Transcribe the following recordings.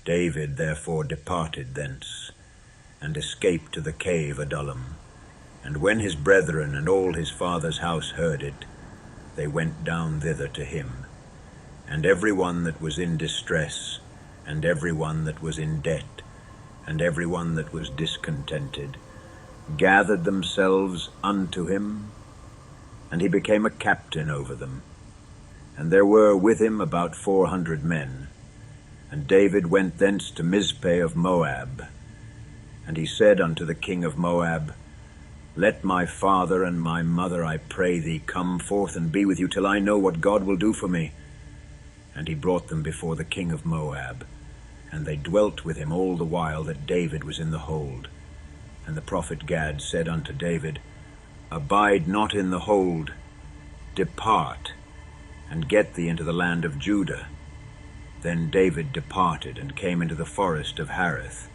David therefore departed thence, and escaped to the cave Adullam. And when his brethren and all his father's house heard it, they went down thither to him. And every one that was in distress, and every one that was in debt, and every one that was discontented, gathered themselves unto him, and he became a captain over them. And there were with him about 400 men. And David went thence to Mizpeh of Moab. And he said unto the king of Moab, Let my father and my mother, I pray thee, come forth and be with you, till I know what God will do for me. And he brought them before the king of Moab, and they dwelt with him all the while that David was in the hold. And the prophet Gad said unto David, Abide not in the hold, depart, and get thee into the land of Judah. Then David departed, and came into the forest of Hareth.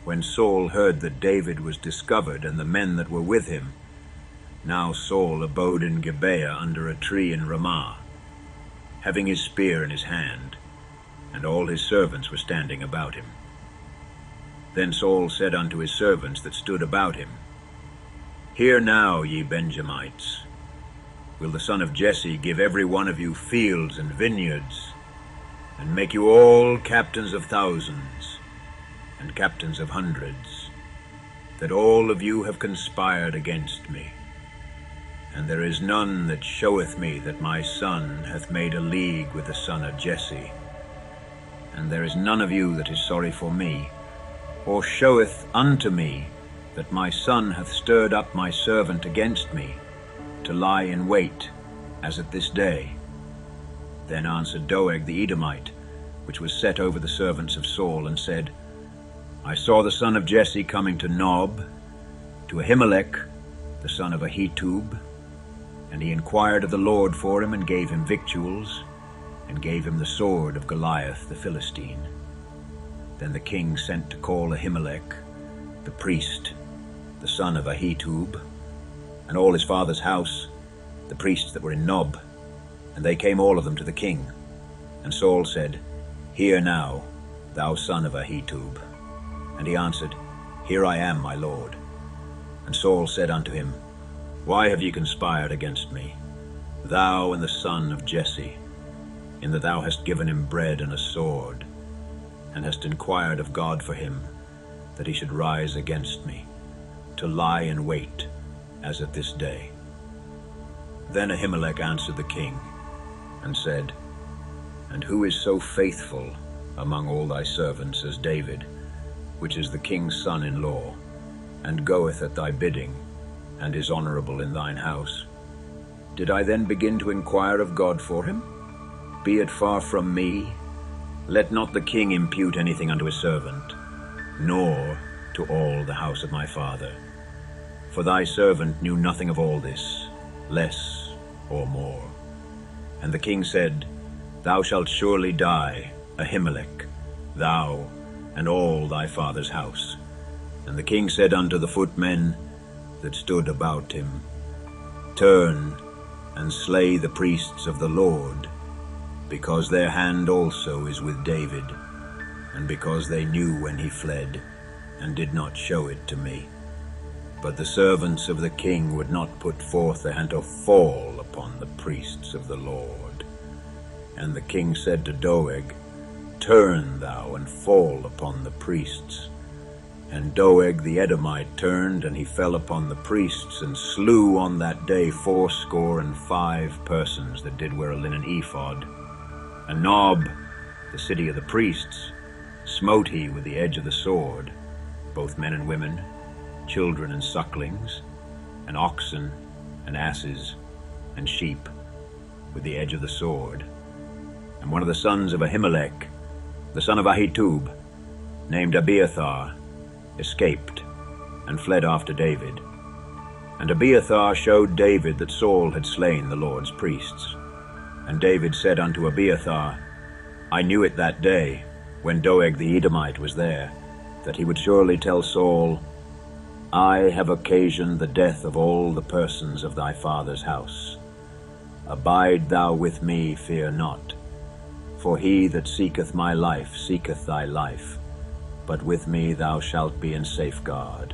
When Saul heard that David was discovered, and the men that were with him, now Saul abode in Gibeah under a tree in Ramah, having his spear in his hand, and all his servants were standing about him. Then Saul said unto his servants that stood about him, Hear now, ye Benjamites, will the son of Jesse give every one of you fields and vineyards, and make you all captains of thousands, and captains of hundreds, that all of you have conspired against me? And there is none that showeth me that my son hath made a league with the son of Jesse. And there is none of you that is sorry for me, or showeth unto me that my son hath stirred up my servant against me, to lie in wait, as at this day. Then answered Doeg the Edomite, which was set over the servants of Saul, and said, I saw the son of Jesse coming to Nob, to Ahimelech, the son of Ahitub, and he inquired of the Lord for him, and gave him victuals, and gave him the sword of Goliath the Philistine. Then the king sent to call Ahimelech, the priest, the son of Ahitub, and all his father's house, the priests that were in Nob, and they came all of them to the king. And Saul said, Hear now, thou son of Ahitub. And he answered, Here I am, my lord. And Saul said unto him, Why have ye conspired against me, thou and the son of Jesse, in that thou hast given him bread and a sword, and hast inquired of God for him, that he should rise against me, to lie in wait, as at this day? Then Ahimelech answered the king, and said, And who is so faithful among all thy servants as David, which is the king's son-in-law, and goeth at thy bidding, and is honorable in thine house? Did I then begin to inquire of God for him? Be it far from me. Let not the king impute anything unto his servant, nor to all the house of my father. For thy servant knew nothing of all this, less or more. And the king said, Thou shalt surely die, Ahimelech, thou and all thy father's house. And the king said unto the footmen that stood about him, Turn and slay the priests of the Lord, because their hand also is with David, and because they knew when he fled, and did not show it to me. But the servants of the king would not put forth their hand to fall upon the priests of the Lord. And the king said to Doeg, Turn thou and fall upon the priests. And Doeg the Edomite turned, and he fell upon the priests, and slew on that day 75 persons that did wear a linen ephod. And Nob, the city of the priests, smote he with the edge of the sword, both men and women, children and sucklings, and oxen and asses and sheep, with the edge of the sword. And one of the sons of Ahimelech, the son of Ahitub, named Abiathar, escaped, and fled after David. And Abiathar showed David that Saul had slain the Lord's priests. And David said unto Abiathar, I knew it that day, when Doeg the Edomite was there, that he would surely tell Saul, I have occasioned the death of all the persons of thy father's house. Abide thou with me, fear not. For he that seeketh my life seeketh thy life, but with me thou shalt be in safeguard.